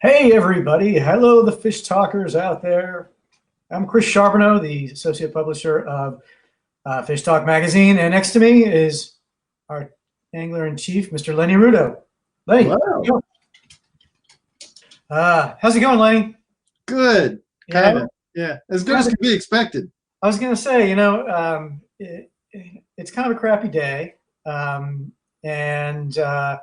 Hey everybody, hello the fish talkers out there. I'm Chris Charbonneau, the associate publisher of Fish Talk magazine, and next to me is our angler-in-chief, Mr. Lenny Rudow. Lenny, Wow. how's it going, Lenny? Good. Yeah, Kind of. Yeah. As good kind as of, could be expected. I was gonna say, it's kind of a crappy day, and I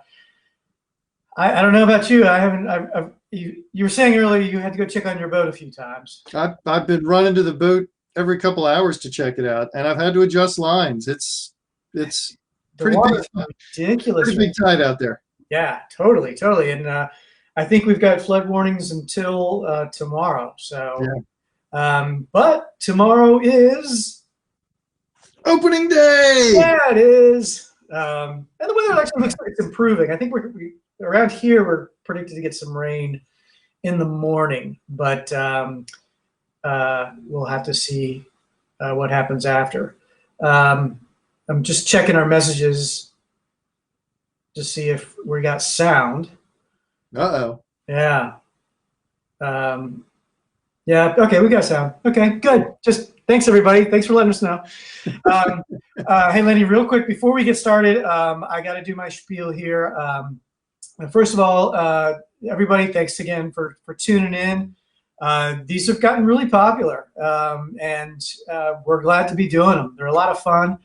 don't know about you. I haven't. You were saying earlier you had to go check on your boat a few times. I've been running to the boat every couple of hours to check it out, and I've had to adjust lines. It's The pretty big water is ridiculous. pretty big tide out there. Yeah, totally, totally. And I think we've got flood warnings until tomorrow. So, Yeah. but tomorrow is, Opening day. yeah, it is. And the weather actually looks like it's improving. I think we around here we're predicted to get some rain in the morning, but we'll have to see what happens after. I'm just checking our messages to see if we got sound. Uh-oh. Yeah. Yeah. Okay. We got sound. Okay. Good. Just thanks, everybody. Thanks for letting us know. Hey, Lenny, real quick before we get started, I got to do my spiel here. First of all, everybody, thanks again for tuning in. These have gotten really popular, and we're glad to be doing them. They're a lot of fun.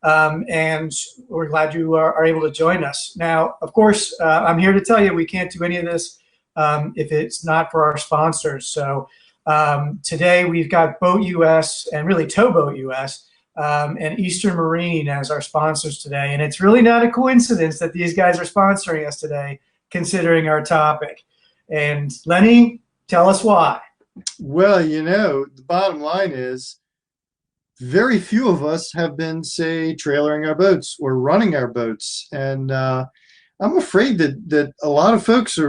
And we're glad you are able to join us. Now, of course, I'm here to tell you we can't do any of this if it's not for our sponsors. So today we've got Boat US and really Towboat US and Eastern Marine as our sponsors today. And it's really not a coincidence that these guys are sponsoring us today, considering our topic. And Lenny, tell us why. Well, the bottom line is very few of us have been, say, trailering our boats or running our boats. And I'm afraid that a lot of folks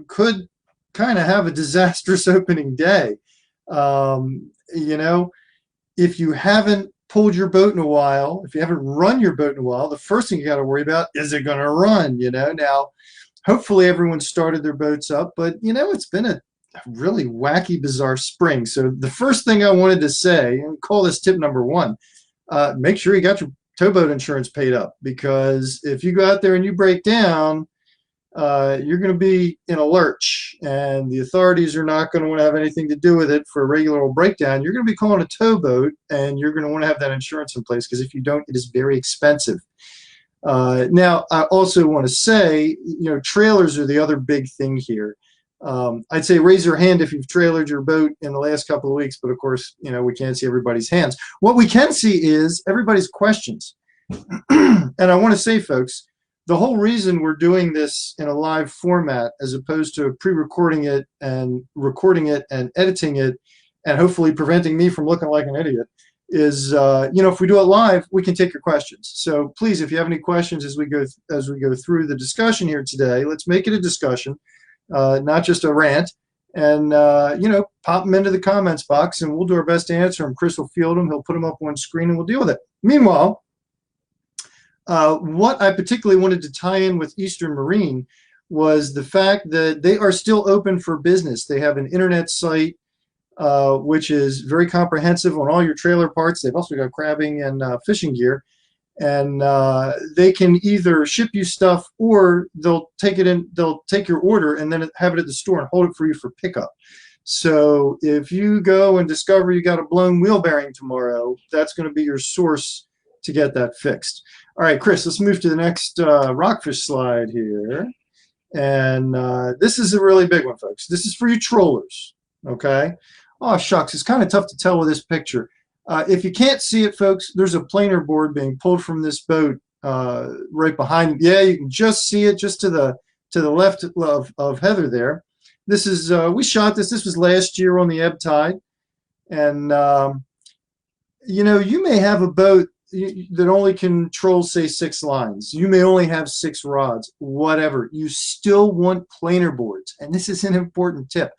could kind of have a disastrous opening day. If you haven't pulled your boat in a while, if you haven't run your boat in a while, the first thing you got to worry about is it going to run, Now, hopefully everyone started their boats up, but, it's been a really wacky, bizarre spring. So the first thing I wanted to say, and call this tip number one, make sure you got your towboat insurance paid up, because if you go out there and you break down, you're going to be in a lurch, and the authorities are not going to want to have anything to do with it for a regular old breakdown. You're going to be calling a towboat, and you're going to want to have that insurance in place, because if you don't, it is very expensive. Now, I also want to say, trailers are the other big thing here. I'd say raise your hand if you've trailered your boat in the last couple of weeks, but of course, we can't see everybody's hands. What we can see is everybody's questions. And I want to say, folks, the whole reason we're doing this in a live format as opposed to pre-recording it and recording it and editing it and hopefully preventing me from looking like an idiot is, if we do it live, we can take your questions. So please, if you have any questions as we go through the discussion here today, let's make it a discussion. Not just a rant, and pop them into the comments box, and we'll do our best to answer them. Chris will field them, he'll put them up on screen, and we'll deal with it. Meanwhile, what I particularly wanted to tie in with Eastern Marine was the fact that they are still open for business. They have an internet site, which is very comprehensive on all your trailer parts. They've also got crabbing and fishing gear. And they can either ship you stuff, or they'll take your order and then have it at the store and hold it for you for pickup. So if you go and discover you got a blown wheel bearing tomorrow, that's going to be your source to get that fixed. All right, Chris, let's move to the next rockfish slide here. And this is a really big one, folks. This is for you trollers, okay? Oh, shucks, it's kind of tough to tell with this picture. If you can't see it, folks, there's a planer board being pulled from this boat right behind. Yeah, you can just see it just to the left of Heather there. This is we shot this. This was last year on the ebb tide, and you may have a boat that only controls, say, 6 lines. You may only have 6 rods. Whatever. You still want planer boards, and this is an important tip.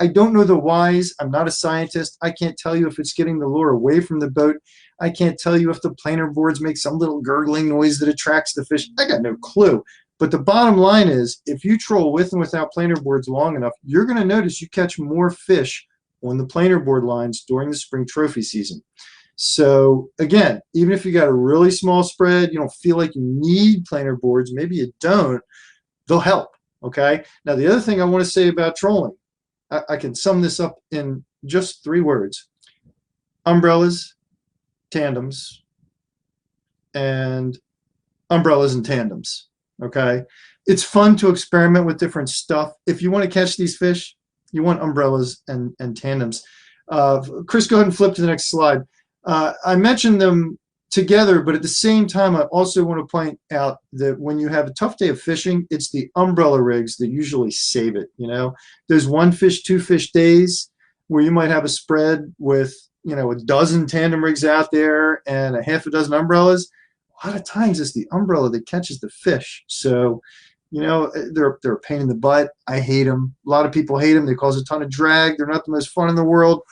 I don't know the whys. I'm not a scientist. I can't tell you if it's getting the lure away from the boat. I can't tell you if the planer boards make some little gurgling noise that attracts the fish. I got no clue. But the bottom line is, if you troll with and without planer boards long enough, you're going to notice you catch more fish on the planer board lines during the spring trophy season. So again, even if you got a really small spread, you don't feel like you need planer boards, maybe you don't, they'll help. Okay. Now, the other thing I want to say about trolling, I can sum this up in just 3 words: umbrellas, tandems, and umbrellas and tandems. Okay. It's fun to experiment with different stuff. If you want to catch these fish, you want umbrellas and tandems. Chris, go ahead and flip to the next slide. I mentioned them together, but at the same time, I also want to point out that when you have a tough day of fishing, it's the umbrella rigs that usually save it. You know, there's 1 fish, 2 fish days where you might have a spread with, you know, a dozen tandem rigs out there and a half a dozen umbrellas. A lot of times it's the umbrella that catches the fish. So, you know, they're a pain in the butt. I hate them. A lot of people hate them. They cause a ton of drag. They're not the most fun in the world.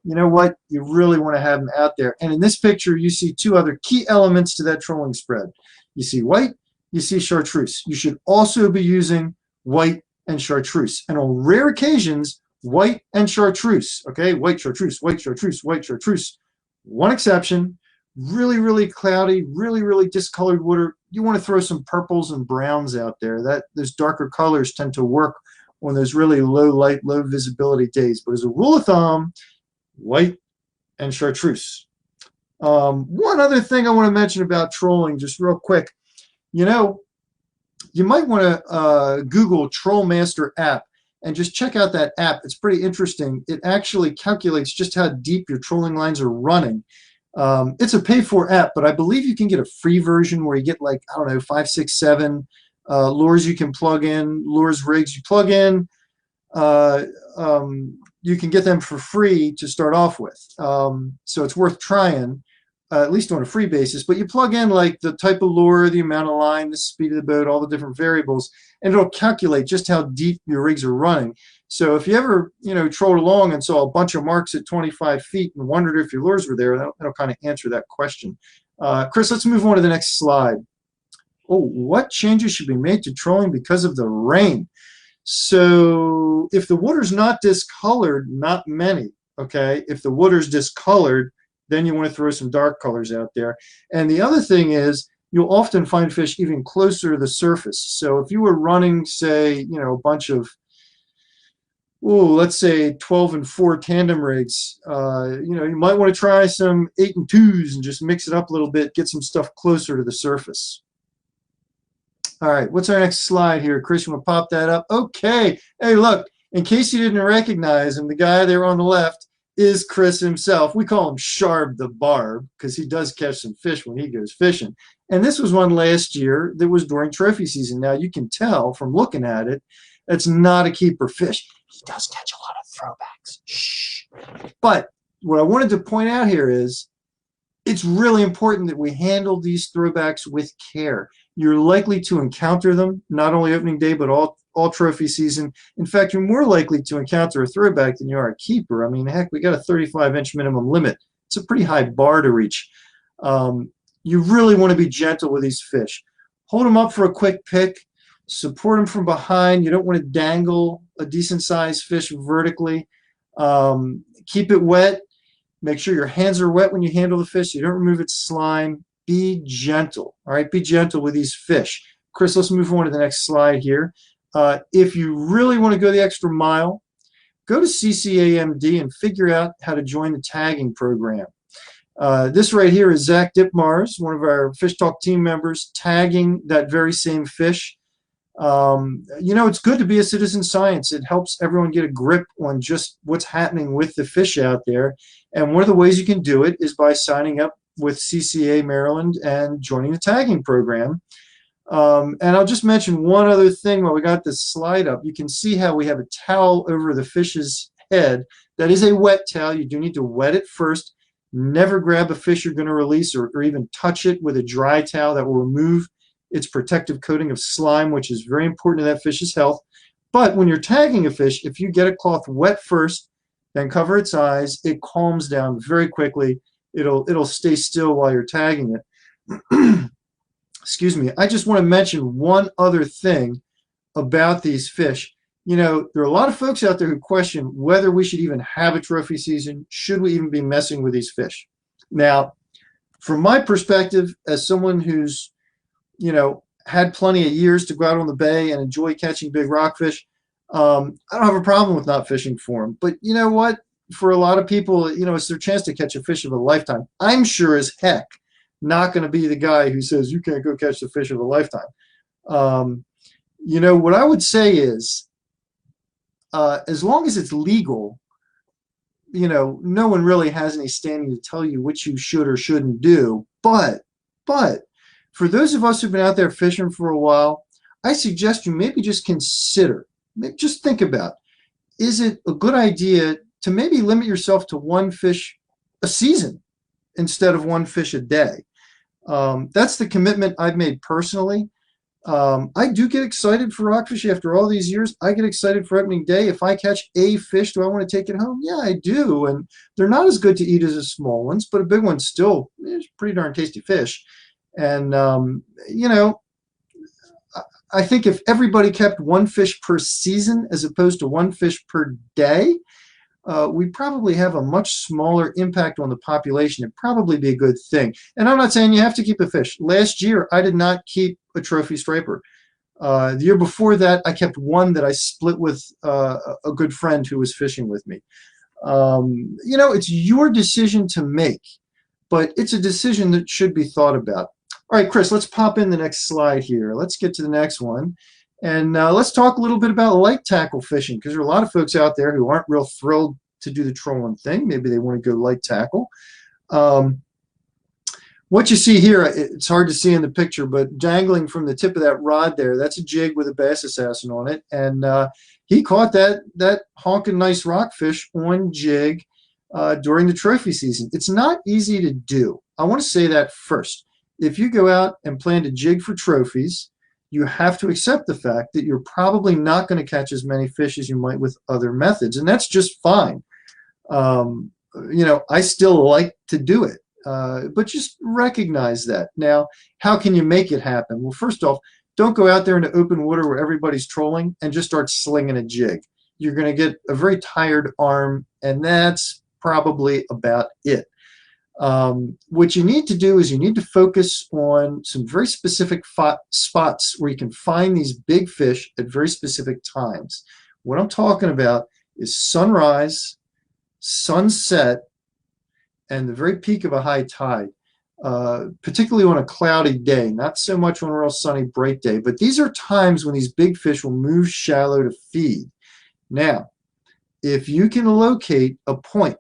You know what? You really want to have them out there. And in this picture, you see 2 other key elements to that trolling spread. You see white, you see chartreuse. You should also be using white and chartreuse. And on rare occasions, white and chartreuse. Okay, white chartreuse, white chartreuse, white chartreuse. One exception, really, really cloudy, really, really discolored water. You want to throw some purples and browns out there. Those darker colors tend to work on those really low light, low visibility days. But as a rule of thumb, white and chartreuse. One other thing I want to mention about trolling, just real quick. You know, you might want to Google Trollmaster app and just check out that app. It's pretty interesting. It actually calculates just how deep your trolling lines are running. It's a pay-for app, but I believe you can get a free version where you get, like, I don't know, 5, 6, 7 lures you can plug in, lures rigs you plug in. You can get them for free to start off with. So it's worth trying, at least on a free basis. But you plug in, like, the type of lure, the amount of line, the speed of the boat, all the different variables, and it'll calculate just how deep your rigs are running. So if you ever, you know, trolled along and saw a bunch of marks at 25 feet and wondered if your lures were there, that'll kind of answer that question. Chris, let's move on to the next slide. Oh, what changes should be made to trolling because of the rain? So if the water's not discolored, not many, okay? If the water's discolored, then you want to throw some dark colors out there. And the other thing is, you'll often find fish even closer to the surface. So if you were running, say, you know, a bunch of, let's say 12 and 4 tandem rigs, you know, you might want to try some 8 and 2s and just mix it up a little bit, get some stuff closer to the surface. All right, what's our next slide here? Chris, you want to pop that up? Okay. Hey, look, in case you didn't recognize him, the guy there on the left is Chris himself. We call him Sharb the Barb because he does catch some fish when he goes fishing. And this was one last year that was during trophy season. Now, you can tell from looking at it, it's not a keeper fish. He does catch a lot of throwbacks. Shh. But what I wanted to point out here is it's really important that we handle these throwbacks with care. You're likely to encounter them, not only opening day, but all trophy season. In fact, you're more likely to encounter a throwback than you are a keeper. I mean, heck, we got a 35-inch minimum limit. It's a pretty high bar to reach. You really want to be gentle with these fish. Hold them up for a quick pick. Support them from behind. You don't want to dangle a decent-sized fish vertically. Keep it wet. Make sure your hands are wet when you handle the fish so you don't remove its slime. Be gentle, all right? Be gentle with these fish. Chris, let's move on to the next slide here. If you really want to go the extra mile, go to CCAMD and figure out how to join the tagging program. This right here is Zach Dipmars, one of our FishTalk team members, tagging that very same fish. You know, it's good to be a citizen science. It helps everyone get a grip on just what's happening with the fish out there. And one of the ways you can do it is by signing up with CCA Maryland and joining the tagging program. And I'll just mention one other thing while we got this slide up. You can see how we have a towel over the fish's head. That is a wet towel. You do need to wet it first. Never grab a fish you're going to release or even touch it with a dry towel. That will remove its protective coating of slime, which is very important to that fish's health. But when you're tagging a fish, if you get a cloth wet first, then cover its eyes, it calms down very quickly. It'll stay still while you're tagging it. excuse me, I just want to mention one other thing about these fish. You know, there are a lot of folks out there who question whether we should even have a trophy season. Should we even be messing with these fish? Now, from my perspective, as someone who's, you know, had plenty of years to go out on the bay and enjoy catching big rockfish, I don't have a problem with not fishing for them. But you know what? For a lot of people, you know, it's their chance to catch a fish of a lifetime. I'm sure as heck not going to be the guy who says you can't go catch the fish of a lifetime. You know, what I would say is, as long as it's legal, you know, no one really has any standing to tell you what you should or shouldn't do. But for those of us who've been out there fishing for a while, I suggest you maybe just consider, just think about, is it a good idea to maybe limit yourself to one fish a season instead of one fish a day? That's the commitment I've made personally. I do get excited for rockfish after all these years. I get excited for opening day. If I catch a fish, do I want to take it home? Yeah, I do. And they're not as good to eat as the small ones, but a big one still is pretty darn tasty fish. And, you know, I think if everybody kept one fish per season as opposed to one fish per day, we probably have a much smaller impact on the population. It'd probably be a good thing. And I'm not saying you have to keep a fish. Last year, I did not keep a trophy striper. The year before that, I kept one that I split with a good friend who was fishing with me. You know, it's your decision to make, but it's a decision that should be thought about. All right, Chris, let's pop in the next slide here. Let's get to the next one. And let's talk a little bit about light tackle fishing, because there are a lot of folks out there who aren't real thrilled to do the trolling thing. Maybe they want to go light tackle. What you see here, it's hard to see in the picture, but dangling from the tip of that rod there, that's a jig with a bass assassin on it. And he caught that honking nice rockfish on jig during the trophy season. It's not easy to do. I want to say that first. If you go out and plan to jig for trophies, you have to accept the fact that you're probably not going to catch as many fish as you might with other methods, and that's just fine. You know, I still like to do it, but just recognize that. Now, how can you make it happen? Well, first off, don't go out there into open water where everybody's trolling and just start slinging a jig. You're going to get a very tired arm, and that's probably about it. What you need to do is you need to focus on some very specific spots where you can find these big fish at very specific times. What I'm talking about is sunrise, sunset, and the very peak of a high tide, particularly on a cloudy day, not so much on a real sunny, bright day. But these are times when these big fish will move shallow to feed. Now, if you can locate a point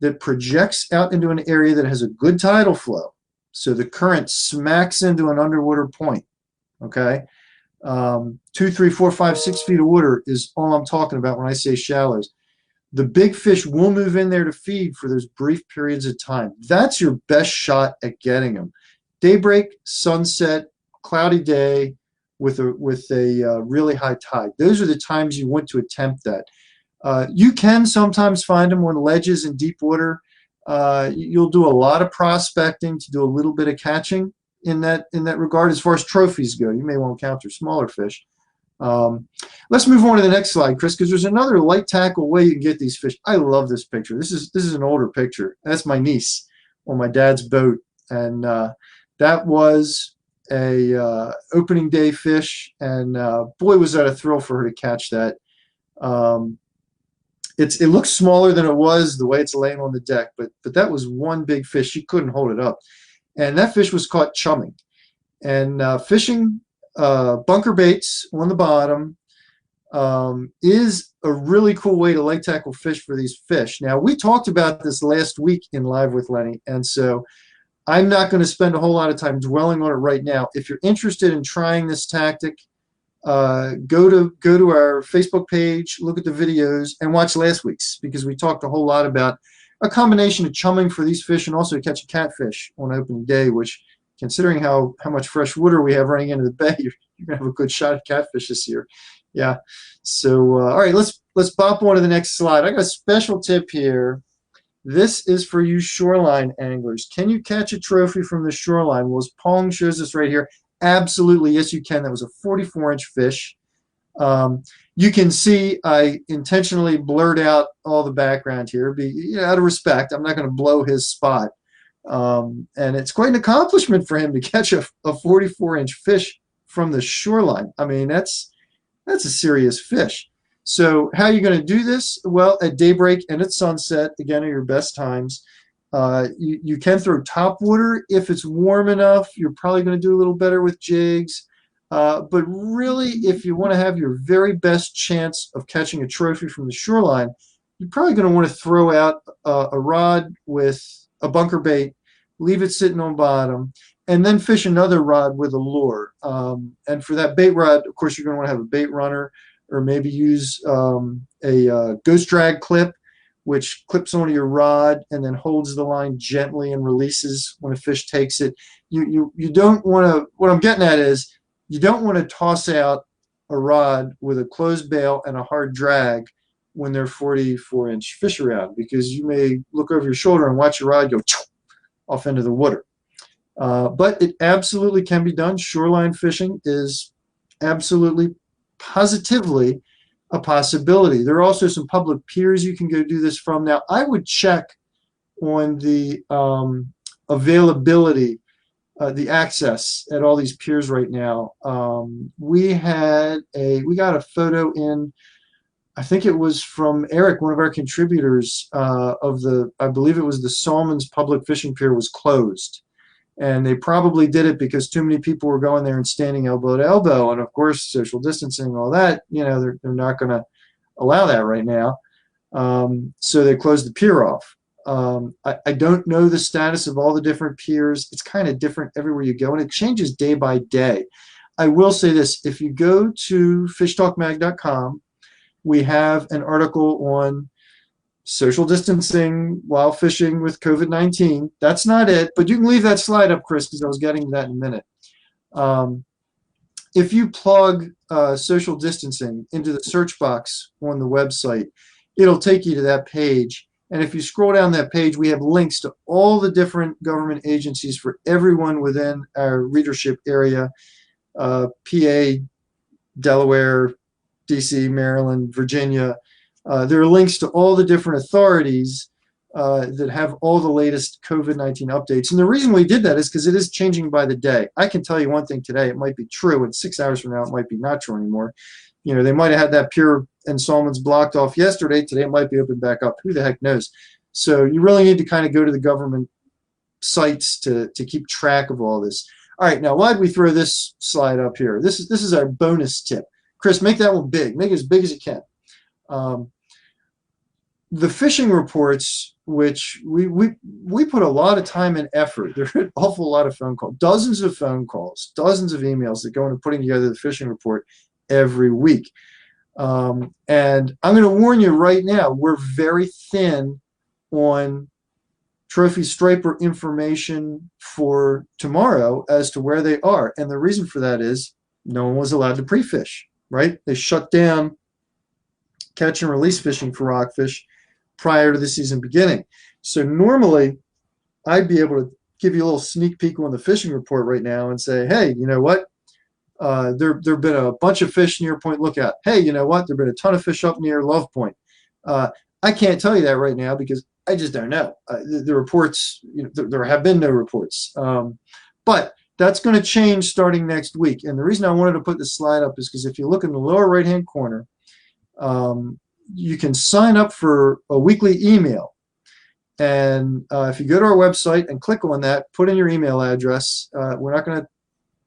that projects out into an area that has a good tidal flow, so the current smacks into an underwater point, okay? 2, 3, 4, 5, 6 feet of water is all I'm talking about when I say shallows. The big fish will move in there to feed for those brief periods of time. That's your best shot at getting them. Daybreak, sunset, cloudy day with a really high tide. Those are the times you want to attempt that. You can sometimes find them on ledges in deep water. You'll do a lot of prospecting to do a little bit of catching in that regard. As far as trophies go, you may want to encounter smaller fish. Let's move on to the next slide, Chris, because there's another light tackle way you can get these fish. I love this picture. This is an older picture. That's my niece on my dad's boat, and that was a opening day fish, and boy, was that a thrill for her to catch that. It looks smaller than it was the way it's laying on the deck, but that was one big fish. She couldn't hold it up. And that fish was caught chumming. And fishing bunker baits on the bottom is a really cool way to light tackle fish for these fish. Now, we talked about this last week in Live with Lenny, and so I'm not going to spend a whole lot of time dwelling on it right now. If you're interested in trying this tactic, go to our Facebook page, look at the videos, and watch last week's, because we talked a whole lot about a combination of chumming for these fish and also to catch a catfish on opening day, which, considering how much fresh water we have running into the bay, you're going to have a good shot at catfish this year. Yeah. So, all right, let's bop on to the next slide. I got a special tip here This is for you shoreline anglers. Can you catch a trophy from the shoreline? Well, as Pong shows us right here, absolutely, yes, you can. That was a 44-inch fish. You can see I intentionally blurred out all the background here, out of respect. I'm not going to blow his spot. And it's quite an accomplishment for him to catch a 44-inch fish from the shoreline. I mean, that's a serious fish. So how are you going to do this? Well, at daybreak and at sunset, again, are your best times. You can throw top water if it's warm enough. You're probably going to do a little better with jigs. But really, if you want to have your very best chance of catching a trophy from the shoreline, you're probably going to want to throw out a rod with a bunker bait, leave it sitting on bottom, and then fish another rod with a lure. And for that bait rod, of course, you're going to want to have a bait runner, or maybe use a ghost drag clip, which clips onto your rod and then holds the line gently and releases when a fish takes it. You don't want to, what I'm getting at is, you don't want to toss out a rod with a closed bail and a hard drag when there are 44-inch fish around, because you may look over your shoulder and watch your rod go off into the water. But it absolutely can be done. Shoreline fishing is absolutely, positively a possibility. There are also some public piers you can go do this from. Now, I would check on the availability, the access at all these piers right now. We got a photo in, I think it was from Eric, one of our contributors, I believe it was the Salmon's public fishing pier was closed. And they probably did it because too many people were going there and standing elbow to elbow. And of course, social distancing, all that, they're not going to allow that right now. So they closed the pier off. I don't know the status of all the different piers. It's kind of different everywhere you go, and it changes day by day. I will say this: if you go to fishtalkmag.com, we have an article on social distancing while fishing with COVID-19. That's not it, but you can leave that slide up, Chris, because I was getting to that in a minute. If you plug social distancing into the search box on the website, it'll take you to that page. And if you scroll down that page, we have links to all the different government agencies for everyone within our readership area, PA, Delaware, DC, Maryland, Virginia. There are links to all the different authorities that have all the latest COVID-19 updates. And the reason we did that is because it is changing by the day. I can tell you one thing today, it might be true, and 6 hours from now it might be not true anymore. They might have had that pier and Salmon's blocked off yesterday. Today it might be open back up. Who the heck knows? So you really need to kind of go to the government sites to keep track of all this. All right, now why'd we throw this slide up here? This is our bonus tip. Chris, make that one big. Make it as big as you can. The fishing reports, which we put a lot of time and effort. There are an awful lot of phone calls, dozens of phone calls, dozens of emails that go into putting together the fishing report every week. And I'm going to warn you right now, we're very thin on trophy striper information for tomorrow as to where they are. And the reason for that is no one was allowed to pre-fish, right? They shut down catch and release fishing for rockfish prior to the season beginning. So normally I'd be able to give you a little sneak peek on the fishing report right now and say, hey, you know what? There have been a bunch of fish near Point Lookout. Hey, you know what? There have been a ton of fish up near Love Point. I can't tell you that right now because I just don't know. The reports, there have been no reports. But that's going to change starting next week. And the reason I wanted to put this slide up is because if you look in the lower right-hand corner, you can sign up for a weekly email. And if you go to our website and click on that, put in your email address. We're not going to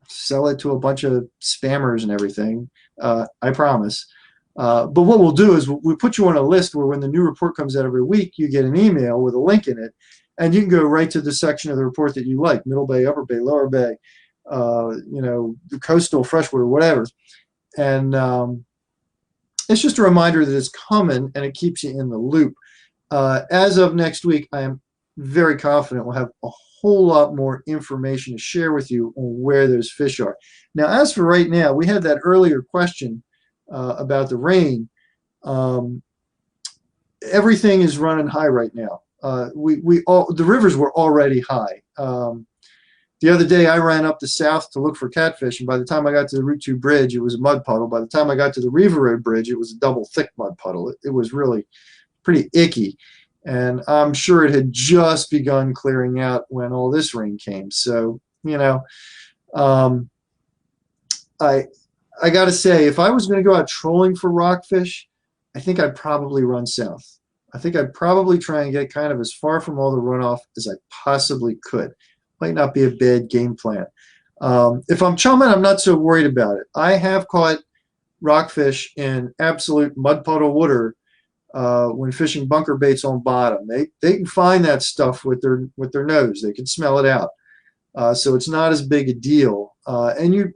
sell it to a bunch of spammers and everything, I promise. But what we'll do is we put you on a list where when the new report comes out every week, you get an email with a link in it, and you can go right to the section of the report that you like, Middle Bay, Upper Bay, Lower Bay, the coastal, freshwater, whatever. And it's just a reminder that it's coming, and it keeps you in the loop. As of next week, I am very confident we'll have a whole lot more information to share with you on where those fish are. Now, as for right now, we had that earlier question about the rain. Everything is running high right now. The rivers were already high. The other day I ran up the south to look for catfish, and by the time I got to the Route 2 bridge, it was a mud puddle. By the time I got to the Riva Road bridge, it was a double thick mud puddle. It was really pretty icky, and I'm sure it had just begun clearing out when all this rain came. So, you know, I got to say, if I was going to go out trolling for rockfish, I think I'd probably run south. I think I'd probably try and get kind of as far from all the runoff as I possibly could. Might not be a bad game plan. If I'm chumming, I'm not so worried about it. I have caught rockfish in absolute mud puddle water when fishing bunker baits on bottom. They can find that stuff with their nose. They can smell it out. So it's not as big a deal. And you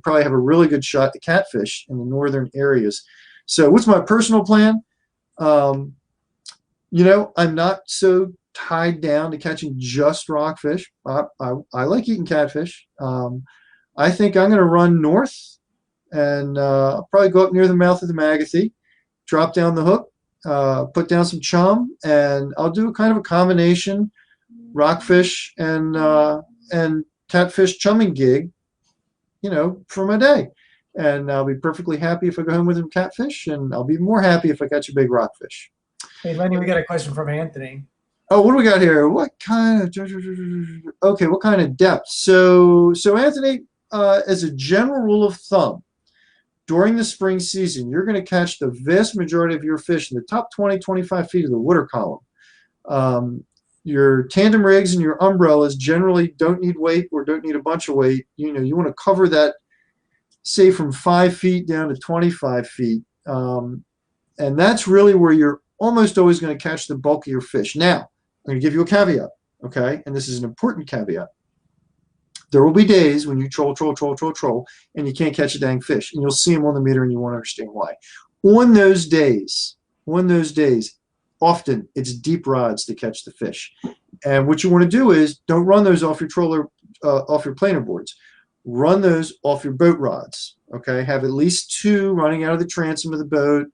probably have a really good shot at catfish in the northern areas. So what's my personal plan? You know, I'm not so tied down to catching just rockfish. I like eating catfish. I think I'm going to run north, and I'll probably go up near the mouth of the Magathie, drop down the hook, put down some chum, and I'll do kind of a combination rockfish and catfish chumming gig, you know, for my day. And I'll be perfectly happy if I go home with some catfish, and I'll be more happy if I catch a big rockfish. Hey, Lenny, we got a question from Anthony. Oh, what do we got here? What kind of depth? So Anthony, as a general rule of thumb, during the spring season, you're going to catch the vast majority of your fish in the top 20, 25 feet of the water column. Your tandem rigs and your umbrellas generally don't need weight or don't need a bunch of weight. You know, you want to cover that, say, from 5 feet down to 25 feet. And that's really where you're almost always going to catch the bulk of your fish. Now, I'm going to give you a caveat, okay? And this is an important caveat. There will be days when you troll, and you can't catch a dang fish, and you'll see them on the meter, and you won't understand why. On those days, often it's deep rods to catch the fish. And what you want to do is don't run those off your troller, off your planer boards. Run those off your boat rods, okay? Have at least 2 running out of the transom of the boat.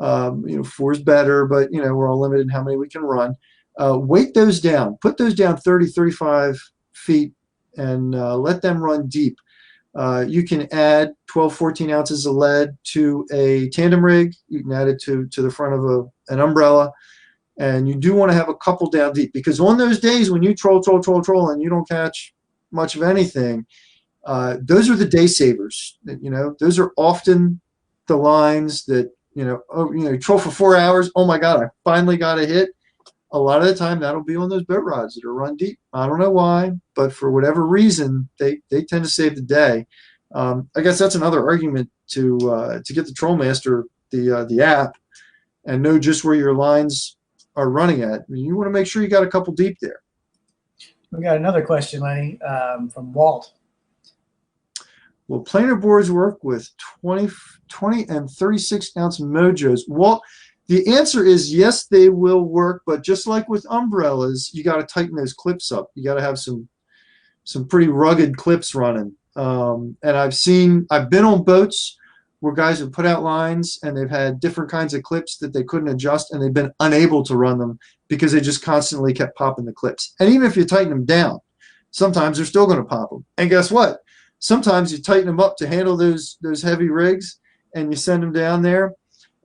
You know, 4 is better, but, you know, we're all limited in how many we can run. Weight those down. Put those down 30, 35 feet and let them run deep. You can add 12, 14 ounces of lead to a tandem rig. You can add it to the front of an umbrella. And you do want to have a couple down deep, because on those days when you troll and you don't catch much of anything, those are the day savers. You know, those are often the lines that, you troll for 4 hours. Oh my God, I finally got a hit. A lot of the time that'll be on those boat rods that are run deep. I don't know why, but for whatever reason, they tend to save the day. I guess that's another argument to get the Trollmaster, the app, and know just where your lines are running at. I mean, you want to make sure you got a couple deep there. We got another question, Lenny, from Walt. Will planer boards work with 20 and 36 ounce mojos? Well, the answer is yes, they will work, but just like with umbrellas, you got to tighten those clips up. You got to have some pretty rugged clips running. And I've been on boats where guys have put out lines and they've had different kinds of clips that they couldn't adjust, and they've been unable to run them because they just constantly kept popping the clips. And even if you tighten them down, sometimes they're still going to pop them. And guess what? Sometimes you tighten them up to handle those heavy rigs, and you send them down there,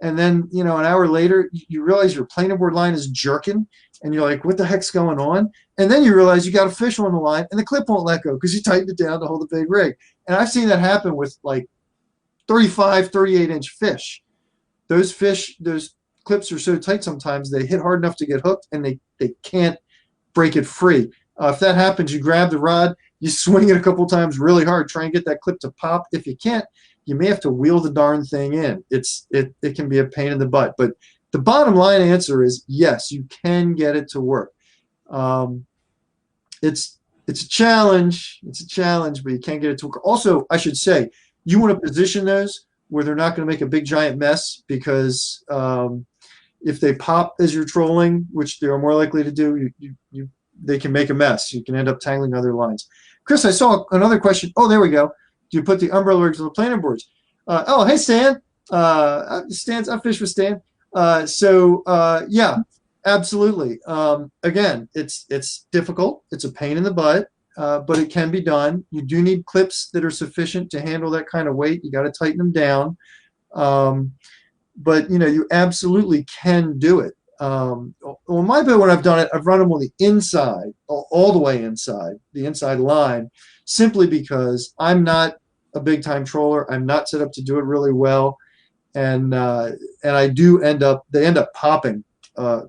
and then, you know, an hour later you realize your planer board line is jerking, and you're like, what the heck's going on? And then you realize you got a fish on the line and the clip won't let go because you tightened it down to hold the big rig. And I've seen that happen with like 35, 38-inch fish. Those clips are so tight sometimes they hit hard enough to get hooked, and they can't break it free. If that happens, you grab the rod, you swing it a couple times really hard, try and get that clip to pop. If you can't, you may have to wheel the darn thing in. It can be a pain in the butt. But the bottom line answer is yes, you can get it to work. It's a challenge. It's a challenge, but you can't get it to work. Also, I should say, you want to position those where they're not going to make a big giant mess, because if they pop as you're trolling, which they are more likely to do, they can make a mess. You can end up tangling other lines. Chris, I saw another question. Oh, there we go. Do you put the umbrella rigs on the planer boards? Hey, Stan. I fish with Stan. Yeah. Absolutely. Again, it's difficult. It's a pain in the butt, but it can be done. You do need clips that are sufficient to handle that kind of weight. You got to tighten them down. But you absolutely can do it. On my boat, when I've done it, I've run them on the inside, all the way inside, the inside line, simply because I'm not a big time troller. I'm not set up to do it really well, and I do they end up popping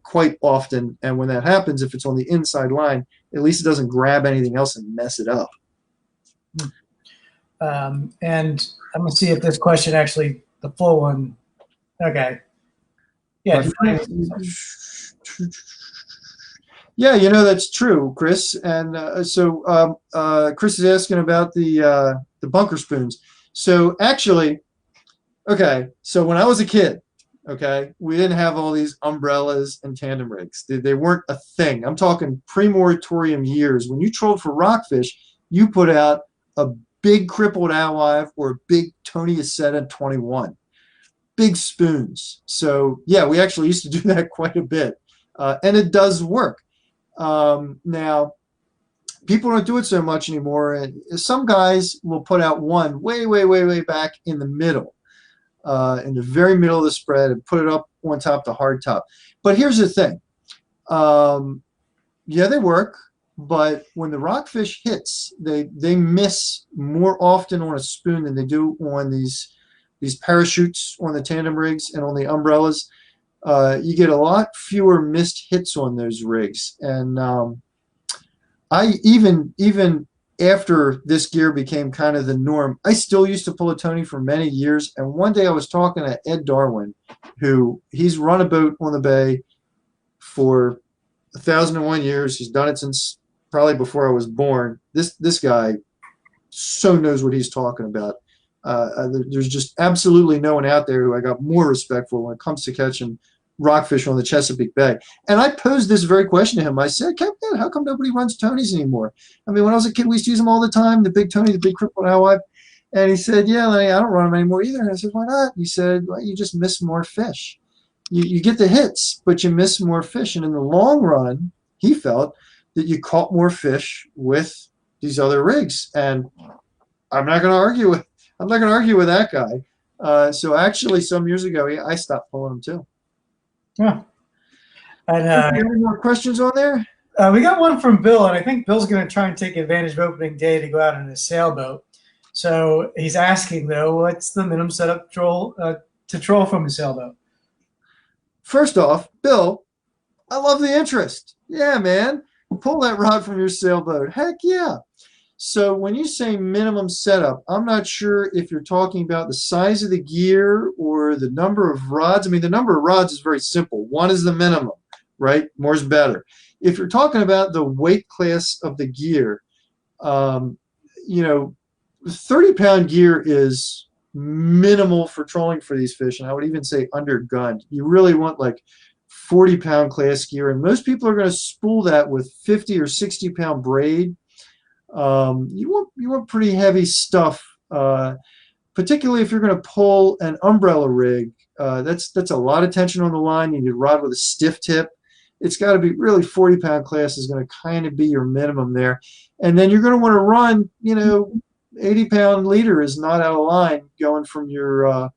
quite often. And when that happens, if it's on the inside line, at least it doesn't grab anything else and mess it up. And I'm gonna see if this question actually, the full one. Okay. Yeah. Yeah, that's true, Chris. And so Chris is asking about the bunker spoons. So actually, okay, so when I was a kid, okay, we didn't have all these umbrellas and tandem rigs. They weren't a thing. I'm talking pre-moratorium years. When you trolled for rockfish, you put out a big crippled alewife or a big Tony Aceta 21. Big spoons. So yeah, we actually used to do that quite a bit, and it does work. Now, people don't do it so much anymore, and some guys will put out one way back in the middle, in the very middle of the spread, and put it up on top, the hard top. But here's the thing. Yeah, they work, but when the rockfish hits, they miss more often on a spoon than they do on these parachutes on the tandem rigs and on the umbrellas. You get a lot fewer missed hits on those rigs. And I even after this gear became kind of the norm, I still used to pull a Tony for many years. And one day I was talking to Ed Darwin, he's run a boat on the bay for 1,001 years. He's done it since probably before I was born. This guy so knows what he's talking about. There's just absolutely no one out there who I got more respect for when it comes to catching rockfish on the Chesapeake Bay. And I posed this very question to him. I said, Captain, how come nobody runs Tonys anymore? I mean, when I was a kid, we used to use them all the time, the big Tony, the big crippled alewife. And he said, yeah, Lenny, I don't run them anymore either. And I said, why not? He said, well, you just miss more fish. You get the hits, but you miss more fish. And in the long run, he felt that you caught more fish with these other rigs. And I'm not going to argue with that guy. So actually, some years ago, I stopped pulling them too. Yeah. And any more questions on there? We got one from Bill, and I think Bill's going to try and take advantage of opening day to go out in his sailboat. So he's asking, though, what's the minimum setup to troll from a sailboat? First off, Bill, I love the interest. Yeah, man. Pull that rod from your sailboat. Heck yeah. So when you say minimum setup, I'm not sure if you're talking about the size of the gear or the number of rods. I mean, the number of rods is very simple. One is the minimum, right? More is better. If you're talking about the weight class of the gear, 30-pound gear is minimal for trolling for these fish, and I would even say undergunned. You really want like 40-pound class gear, and most people are going to spool that with 50 or 60-pound braid. You want pretty heavy stuff, particularly if you're going to pull an umbrella rig. That's a lot of tension on the line. You need a rod with a stiff tip. It's got to be really 40-pound class is going to kind of be your minimum there, and then you're going to want to run 80-pound leader is not out of line going from your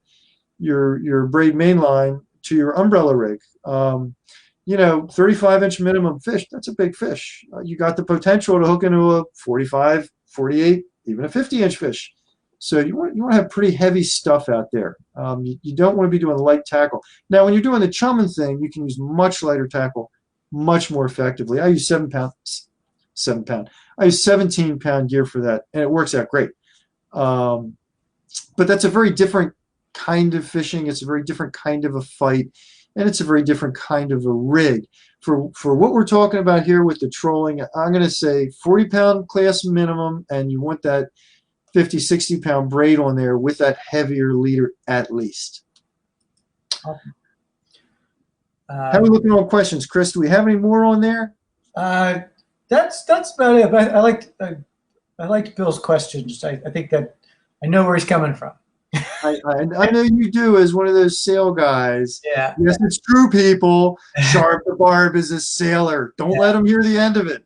braid main line to your umbrella rig. 35-inch minimum fish, that's a big fish. You got the potential to hook into a 45, 48, even a 50-inch fish. So you want to have pretty heavy stuff out there. You don't want to be doing light tackle. Now, when you're doing the chumming thing, you can use much lighter tackle much more effectively. I use 7 pound. I use 17-pound gear for that, and it works out great. But that's a very different kind of fishing. It's a very different kind of a fight, and it's a very different kind of a rig. For what we're talking about here with the trolling, I'm going to say 40-pound class minimum, and you want that 50, 60-pound braid on there with that heavier leader at least. Awesome. How are we looking on questions, Chris? Do we have any more on there? That's about it. But I liked Bill's questions. I think that I know where he's coming from. I know you do as one of those sail guys. Yeah. Yes, it's true, people. Sharp the Barb is a sailor. Don't let him hear the end of it.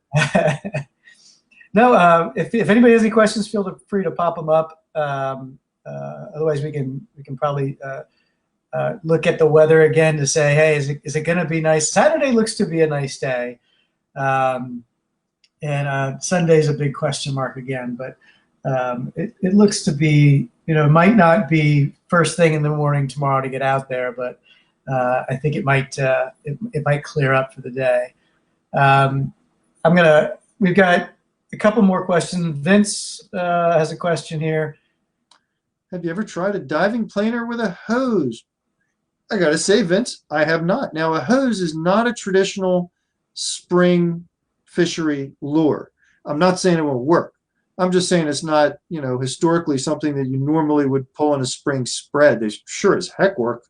No, if anybody has any questions, feel free to pop them up. Otherwise, we can probably look at the weather again to say, hey, is it going to be nice? Saturday looks to be a nice day, and Sunday's a big question mark again. But it looks to be, it might not be first thing in the morning tomorrow to get out there, but I think it might clear up for the day. We've got a couple more questions. Vince has a question here. Have you ever tried a diving planer with a hose? I got to say, Vince, I have not. Now, a hose is not a traditional spring fishery lure. I'm not saying it won't work. I'm just saying it's not, historically something that you normally would pull in a spring spread. They sure as heck work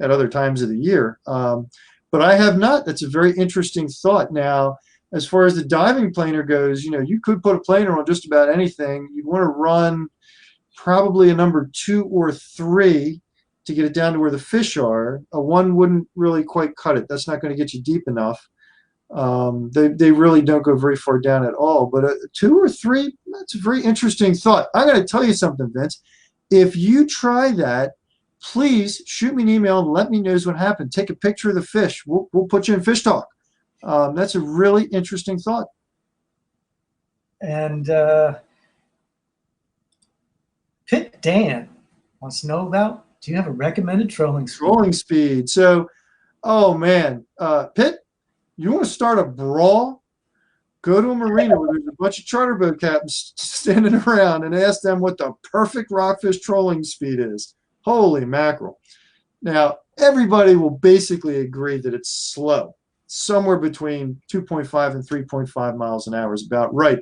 at other times of the year. But I have not. That's a very interesting thought. Now, as far as the diving planer goes, you could put a planer on just about anything. You'd want to run probably a number 2 or 3 to get it down to where the fish are. A 1 wouldn't really quite cut it. That's not going to get you deep enough. They really don't go very far down at all. But a 2 or 3, that's a very interesting thought. I'm going to tell you something, Vince. If you try that, please shoot me an email and let me know what happened. Take a picture of the fish. We'll put you in FishTalk. That's a really interesting thought. And Pitt Dan wants to know about, do you have a recommended trolling speed? Trolling speed. So, oh man, Pitt, you want to start a brawl? Go to a marina where there's a bunch of charter boat captains standing around and ask them what the perfect rockfish trolling speed is. Holy mackerel. Now, everybody will basically agree that it's slow. Somewhere between 2.5 and 3.5 miles an hour is about right.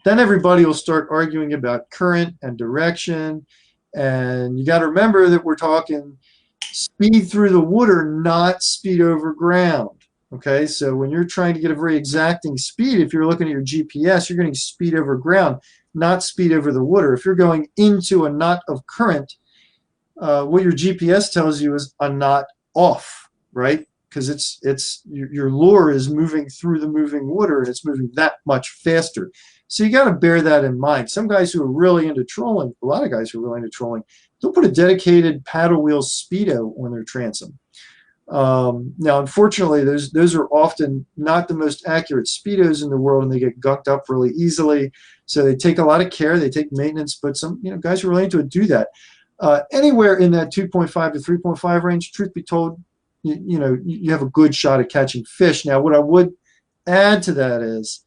Then everybody will start arguing about current and direction. And you got to remember that we're talking speed through the water, not speed over ground. Okay, so when you're trying to get a very exacting speed, if you're looking at your GPS, you're getting speed over ground, not speed over the water. If you're going into a knot of current, what your GPS tells you is a knot off, right? Because it's your lure is moving through the moving water and it's moving that much faster. So you got to bear that in mind. Some guys who are really into trolling, a lot of guys who are really into trolling, they'll put a dedicated paddle wheel speedo on their transom. Now, unfortunately, those are often not the most accurate speedos in the world, and they get gunked up really easily. So they take a lot of care. They take maintenance, but some guys who are really into it do that. Anywhere in that 2.5 to 3.5 range, truth be told, you have a good shot at catching fish. Now, what I would add to that is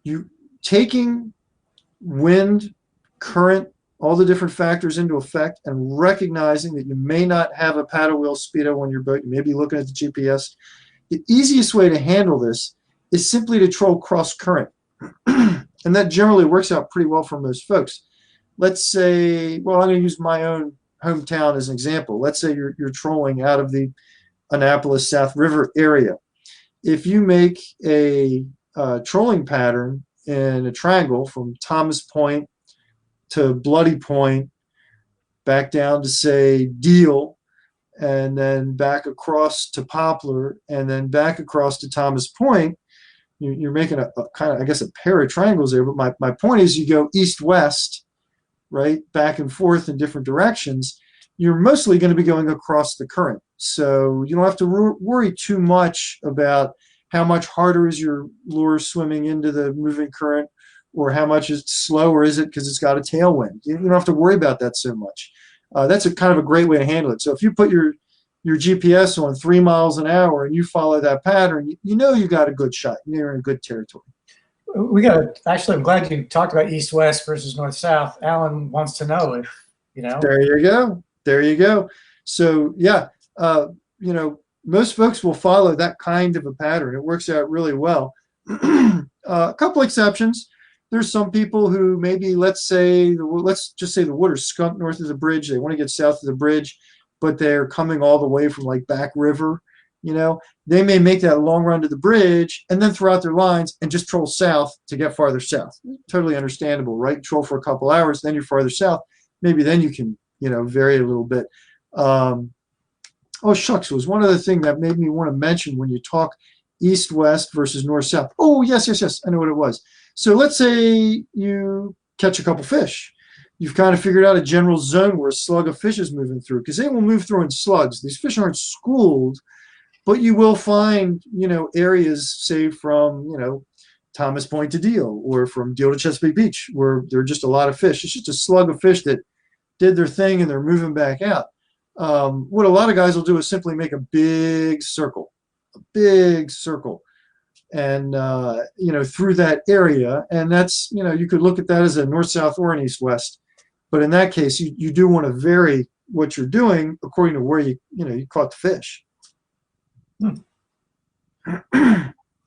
you taking wind, current, all the different factors into effect, and recognizing that you may not have a paddle wheel speedo on your boat. You may be looking at the GPS. The easiest way to handle this is simply to troll cross current. And that generally works out pretty well for most folks. Let's say, well, I'm going to use my own hometown as an example. Let's say you're trolling out of the Annapolis South River area. If you make a trolling pattern in a triangle from Thomas Point to Bloody Point, back down to, say, Deal, and then back across to Poplar, and then back across to Thomas Point, you're making a kind of, I guess, a pair of triangles there. But my point is, you go east-west, right, back and forth in different directions, you're mostly going to be going across the current. So you don't have to worry too much about how much harder is your lure swimming into the moving current, or how much is slower is it because it's got a tailwind. You don't have to worry about that so much. That's a kind of a great way to handle it. So if you put your GPS on 3 miles an hour and you follow that pattern, you got a good shot. You're in good territory. Actually, I'm glad you talked about east-west versus north-south. Alan wants to know if, There you go. There you go. So yeah, most folks will follow that kind of a pattern. It works out really well. A couple exceptions. There's some people who maybe, let's just say the water's skunk north of the bridge. They want to get south of the bridge, but they're coming all the way from like Back River, You know, they may make that long run to the bridge and then throw out their lines and just troll south to get farther south. Totally understandable, right? Troll for a couple hours, then you're farther south. Maybe then you can, you know, vary a little bit. Oh, shucks, it was one other thing that made me want to mention when you talk east-west versus north-south. Oh, yes, I know what it was. So let's say you catch a couple fish. You've kind of figured out a general zone where a slug of fish is moving through, because they will move through in slugs. These fish aren't schooled, but you will find, you know, areas, say from, you know, Thomas Point to Deal, or from Deal to Chesapeake Beach, where there are just a lot of fish. It's just a slug of fish that did their thing and they're moving back out. What a lot of guys will do is simply make a big circle, and you know, through that area. And that's, you know, you could look at that as a north-south or an east-west. But in that case, you do want to vary what you're doing according to where you caught the fish.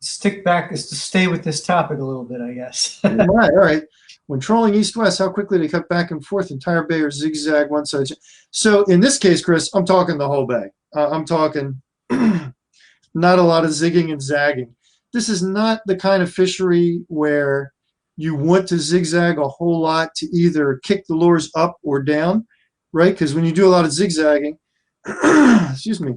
Stick back is to stay with this topic a little bit, I guess. All right. When trolling east-west, how quickly they cut back and forth, entire bay or zigzag one side? So in this case, Chris, I'm talking the whole bay. I'm talking not a lot of zigging and zagging. This is not the kind of fishery where you want to zigzag a whole lot to either kick the lures up or down, right? Because when you do a lot of zigzagging, excuse me,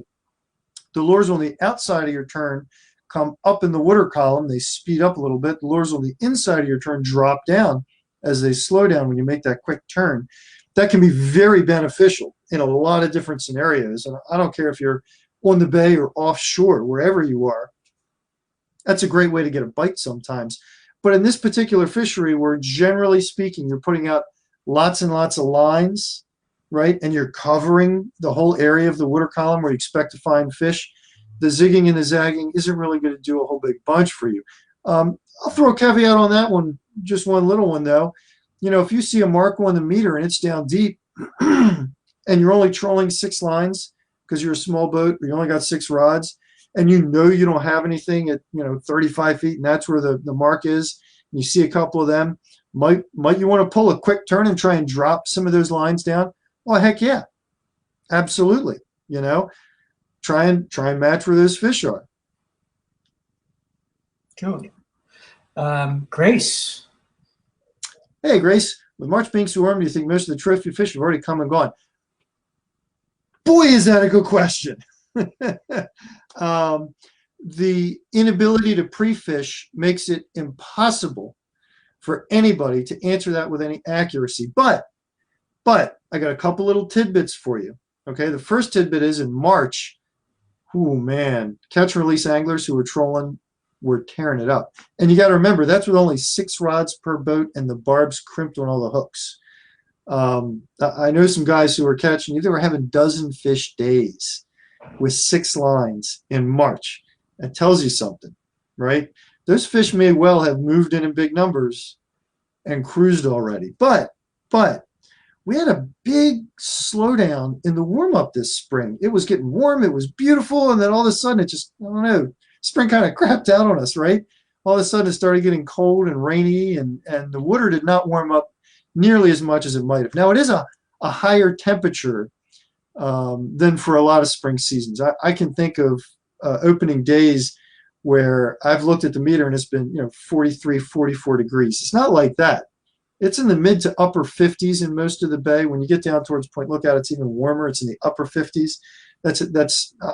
the lures on the outside of your turn come up in the water column. They speed up a little bit. The lures on the inside of your turn drop down as they slow down when you make that quick turn. That can be very beneficial in a lot of different scenarios. And I don't care if you're on the bay or offshore, wherever you are. That's a great way to get a bite sometimes. But in this particular fishery, where generally speaking, you're putting out lots and lots of lines, right? And you're covering the whole area of the water column where you expect to find fish, the zigging and the zagging isn't really going to do a whole big bunch for you. I'll throw a caveat on that one, just one little one though. You know, if you see a mark on the meter and it's down deep and you're only trolling 6 lines because you're a small boat, or you only got 6 rods, and you know you don't have anything at, you know, 35 feet, and that's where the mark is, and you see a couple of them, might you want to pull a quick turn and try and drop some of those lines down? Well, heck yeah, absolutely. You know, try and match where those fish are. Cool. Grace. Hey, Grace. With March being so warm, do you think most of the trophy fish have already come and gone? Boy, is that a good question. The inability to pre-fish makes it impossible for anybody to answer that with any accuracy. But I got a couple little tidbits for you. Okay, the first tidbit is in March. Oh man, catch and release anglers who were trolling were tearing it up. And you got to remember, that's with only 6 rods per boat and the barbs crimped on all the hooks. I know some guys who were catching, they were having dozen fish days with 6 lines in March. That tells you something, right? Those fish may well have moved in big numbers and cruised already. But we had a big slowdown in the warm-up this spring. It was getting warm, it was beautiful, and then all of a sudden it just, I don't know, spring kind of crapped out on us, right? All of a sudden it started getting cold and rainy, and the water did not warm up nearly as much as it might have. Now, it is a higher temperature than for a lot of spring seasons. I can think of opening days where I've looked at the meter and it's been 43, 44 degrees. It's not like that. It's in the mid to upper 50s in most of the bay. When you get down towards Point Lookout, it's even warmer. It's in the upper 50s.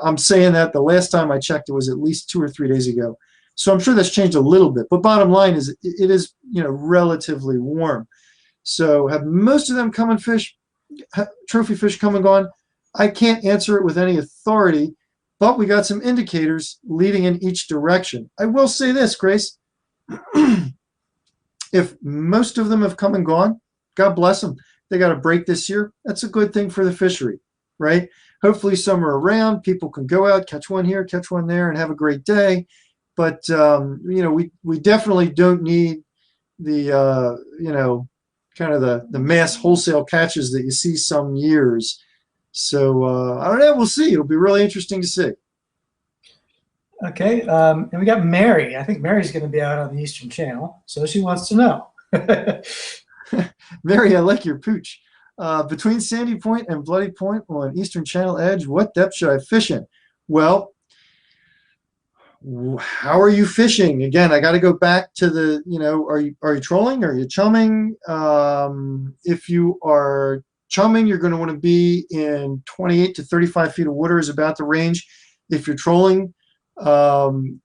I'm saying that the last time I checked, it was at least 2 or 3 days ago. So I'm sure that's changed a little bit. But bottom line is, it is relatively warm. So have most of them come and fish, trophy fish come and gone? I can't answer it with any authority, but we got some indicators leading in each direction. I will say this, Grace. If most of them have come and gone, God bless them. They got a break this year. That's a good thing for the fishery, right? Hopefully some are around. People can go out, catch one here, catch one there, and have a great day. But, we definitely don't need the, kind of the mass wholesale catches that you see some years. So I don't know. We'll see. It'll be really interesting to see. Okay. And we got Mary. I think Mary's going to be out on the Eastern Channel, so she wants to know. Mary, I like your pooch. Between Sandy Point and Bloody Point on Eastern Channel edge, what depth should I fish in? Well, How are you fishing? Again, I got to go back to the, are you trolling? Are you chumming? If you are chumming, you're going to want to be in 28 to 35 feet of water is about the range. If you're trolling, you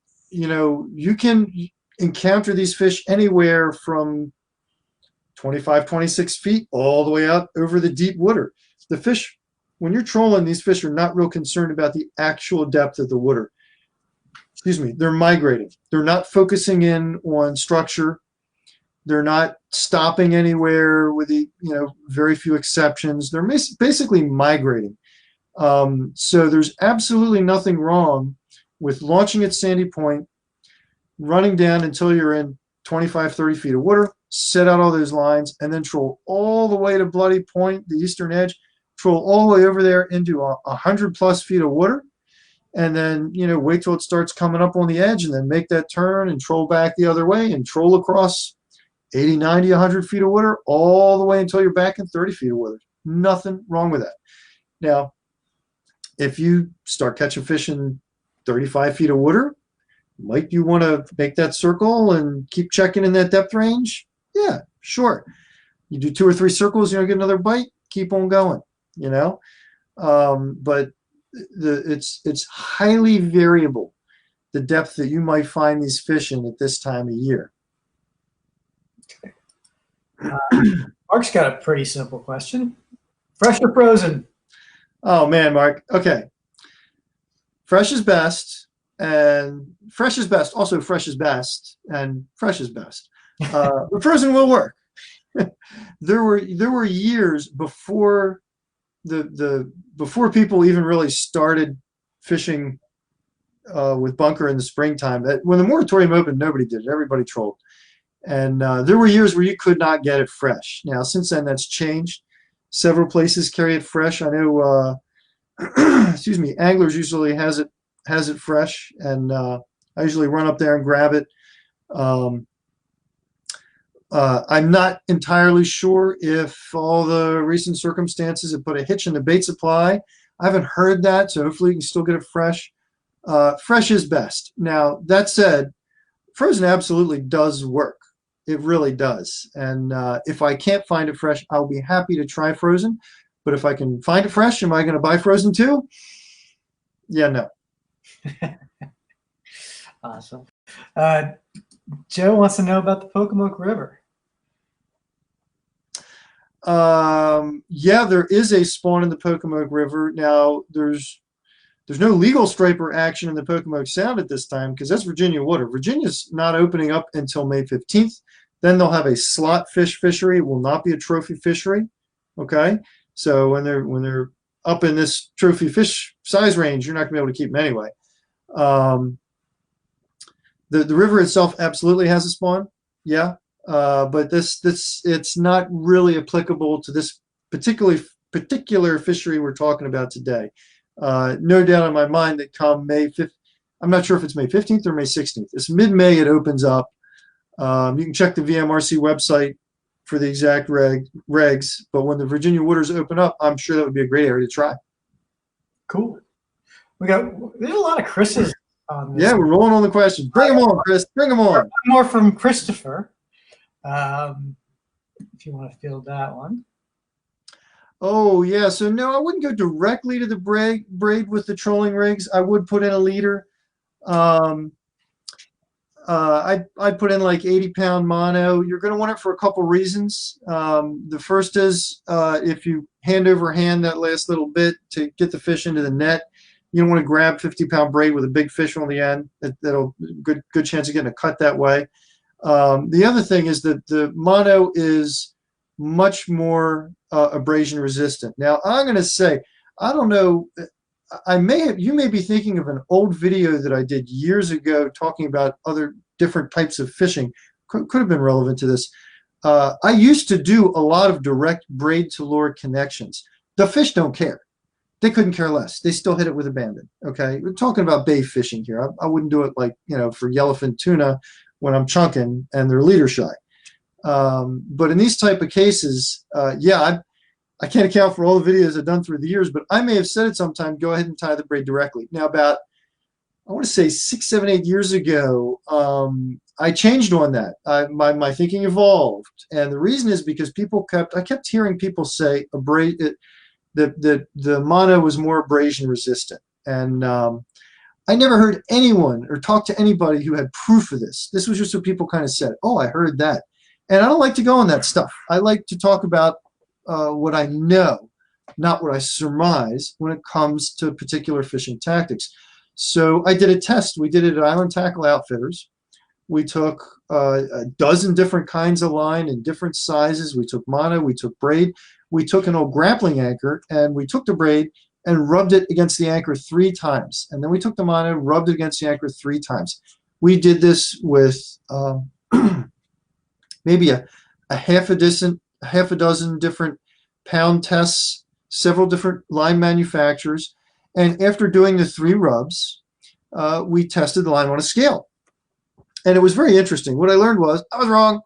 can encounter these fish anywhere from 25, 26 feet all the way out over the deep water. The fish, when you're trolling, these fish are not real concerned about the actual depth of the water. Excuse me, they're migrating. They're not focusing in on structure. They're not stopping anywhere with the, very few exceptions. They're basically migrating. So there's absolutely nothing wrong with launching at Sandy Point, running down until you're in 25, 30 feet of water, set out all those lines, and then troll all the way to Bloody Point, the eastern edge, troll all the way over there into 100+ feet of water, and then, wait till it starts coming up on the edge and then make that turn and troll back the other way and troll across 80, 90, 100 feet of water all the way until you're back in 30 feet of water. Nothing wrong with that. Now, if you start catching fish in 35 feet of water, might you want to make that circle and keep checking in that depth range? Yeah, sure. You do 2 or 3 circles, get another bite, keep on going, But it's highly variable, the depth that you might find these fish in at this time of year. Okay. Mark's got a pretty simple question. Fresh or frozen? Oh, man, Mark. Okay. Fresh is best, and fresh is best. Also, fresh is best, and fresh is best. But frozen will work. There were years before before people even really started fishing with bunker in the springtime. That when the moratorium opened, nobody did it. Everybody trolled, and there were years where you could not get it fresh. Now, since then, that's changed. Several places carry it fresh. I know. Excuse me. Anglers usually has it fresh, and I usually run up there and grab it. I'm not entirely sure if all the recent circumstances have put a hitch in the bait supply. I haven't heard that, so hopefully you can still get it fresh. Fresh is best. Now, that said, frozen absolutely does work. It really does. And if I can't find it fresh, I'll be happy to try frozen. But if I can find it fresh, am I going to buy frozen too? Yeah, no. Awesome. Joe wants to know about the Pocomoke River. Yeah, there is a spawn in the Pocomoke River. Now, there's no legal striper action in the Pocomoke Sound at this time because that's Virginia water. Virginia's not opening up until May 15th. Then they'll have a slot fish fishery. It will not be a trophy fishery. Okay, so when they're up in this trophy fish size range, you're not going to be able to keep them anyway. The river itself absolutely has a spawn. Yeah. But it's not really applicable to this particular fishery we're talking about today. No doubt in my mind that come May 5th, I'm not sure if it's May 15th or May 16th. It's mid-May it opens up. You can check the VMRC website for the exact regs, but when the Virginia waters open up, I'm sure that would be a great area to try. Cool. There's a lot of Chris's on this. Yeah, we're rolling on the questions. Bring them on, Chris. Bring them on. One more from Christopher. If you want to field that one. Oh, yeah. So, no, I wouldn't go directly to the braid with the trolling rigs. I would put in a leader. I'd put in like 80-pound mono. You're going to want it for a couple reasons. The first is if you hand over hand that last little bit to get the fish into the net, you don't want to grab 50-pound braid with a big fish on the end. That'll good chance of getting a cut that way. The other thing is that the mono is much more abrasion resistant. Now, I'm going to say, I don't know, you may be thinking of an old video that I did years ago talking about other different types of fishing. Could have been relevant to this. I used to do a lot of direct braid to lure connections. The fish don't care. They couldn't care less. They still hit it with abandon. Okay, we're talking about bay fishing here. I wouldn't do it like, for yellowfin tuna when I'm chunking and they're leader shy. But in these type of cases, yeah, I can't account for all the videos I've done through the years, but I may have said it sometime, go ahead and tie the braid directly. Now, about I want to say 6, 7, 8 years ago, I changed on that. My thinking evolved, and the reason is because I kept hearing people say that the mono was more abrasion resistant, and I never heard anyone or talked to anybody who had proof of this. This was just what people kind of said. Oh, I heard that, and I don't like to go on that stuff. I like to talk about what I know, not what I surmise when it comes to particular fishing tactics. So I did a test. We did it at Island Tackle Outfitters. We took a dozen different kinds of line in different sizes. We took mono, we took braid, we took an old grappling anchor, and we took the braid and rubbed it against the anchor 3 times. And then we took the mono, rubbed it against the anchor 3 times. We did this with maybe a half a dozen different pound tests, several different line manufacturers. And after doing the 3 rubs, we tested the line on a scale. And it was very interesting. What I learned was I was wrong.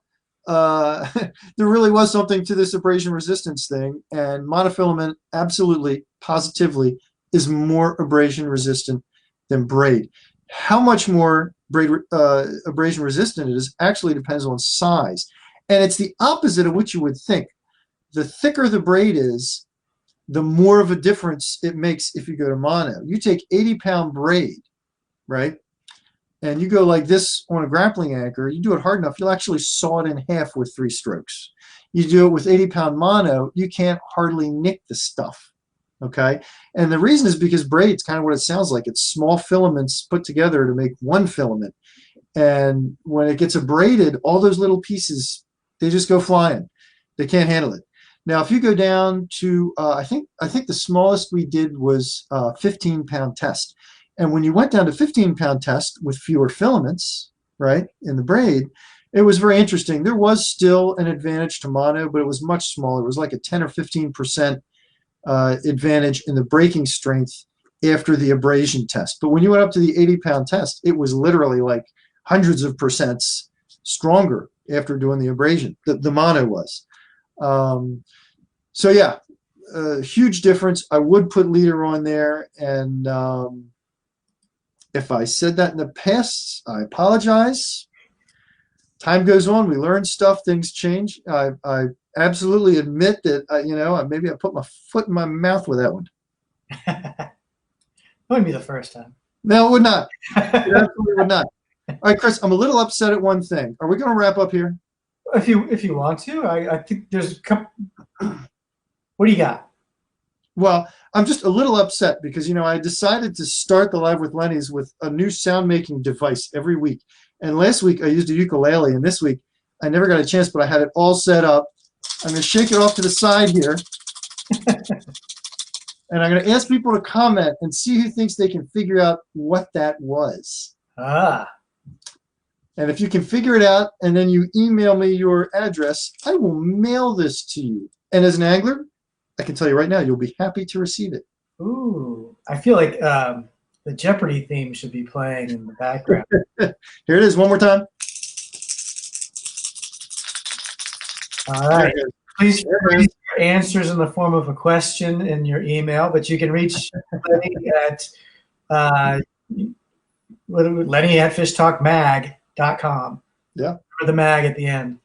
There really was something to this abrasion resistance thing. And monofilament absolutely, positively is more abrasion resistant than braid. How much more abrasion resistant it is actually depends on size. And it's the opposite of what you would think. The thicker the braid is, the more of a difference it makes if you go to mono. You take 80-pound braid, right? And you go like this on a grappling anchor, you do it hard enough, you'll actually saw it in half with 3 strokes. You do it with 80-pound mono, you can't hardly nick the stuff, okay? And the reason is because braid's kind of what it sounds like. It's small filaments put together to make one filament. And when it gets abraded, all those little pieces, they just go flying. They can't handle it. Now, if you go down to, I think the smallest we did was 15-pound test. And when you went down to 15-pound test with fewer filaments, right, in the braid, it was very interesting. There was still an advantage to mono, but it was much smaller. It was like a 10 or 15% advantage in the breaking strength after the abrasion test. But when you went up to the 80-pound test, it was literally like hundreds of percents stronger after doing the abrasion. The mono was. So yeah, huge difference. I would put leader on there, and if I said that in the past, I apologize. Time goes on, we learn stuff, things change. I absolutely admit that maybe I put my foot in my mouth with that one. That wouldn't be the first time. No, it would not. It absolutely would not. All right, Chris, I'm a little upset at one thing. Are we going to wrap up here? If you want to, I think there's a couple. What do you got? Well, I'm just a little upset because, I decided to start the Live with Lenny's with a new sound-making device every week. And last week I used a ukulele, and this week I never got a chance, but I had it all set up. I'm going to shake it off to the side here. And I'm going to ask people to comment and see who thinks they can figure out what that was. Ah. And if you can figure it out and then you email me your address, I will mail this to you. And as an angler, I can tell you right now, you'll be happy to receive it. Ooh, I feel like the Jeopardy theme should be playing in the background. Here it is, one more time. All right. Please write your answers in the form of a question in your email, but you can reach Lenny at Lenny at FishTalkMag.com. Yeah. Or the mag at the end.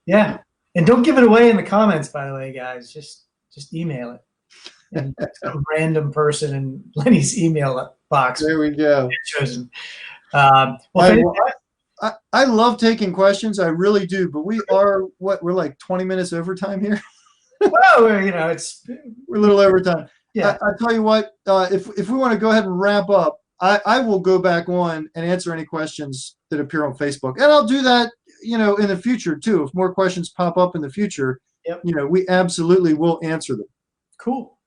Yeah. And don't give it away in the comments, by the way, guys. Just email it. And some random person in Lenny's email box. There we go. Chosen. I love taking questions. I really do. But we're like 20 minutes overtime here. Well, we're a little overtime. Yeah. I tell you what, if we want to go ahead and wrap up, I will go back on and answer any questions that appear on Facebook. And I'll do that, in the future too. If more questions pop up in the future, yep. We absolutely will answer them. Cool.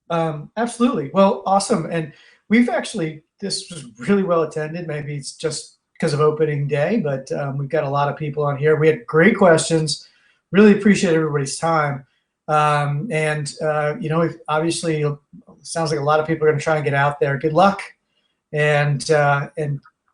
Absolutely. Well, awesome. And this was really well attended. Maybe it's just because of opening day, but we've got a lot of people on here. We had great questions. Really appreciate everybody's time. Obviously it sounds like a lot of people are going to try and get out there. Good luck. And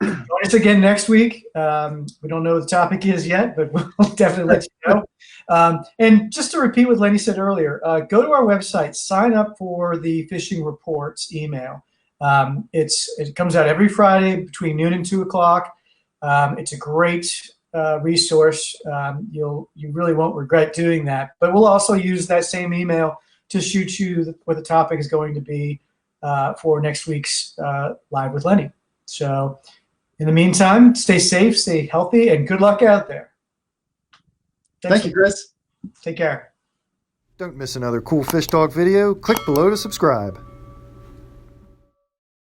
Join us again next week. We don't know what the topic is yet, but we'll definitely let you know. And just to repeat what Lenny said earlier, go to our website, sign up for the fishing reports email. It comes out every Friday between noon and 2 o'clock. It's a great resource. You really won't regret doing that. But we'll also use that same email to shoot you what the topic is going to be for next week's Live with Lenny. So in the meantime, stay safe, stay healthy, and good luck out there. Thank you, Chris. Take care. Don't miss another cool Fish Talk video. Click below to subscribe.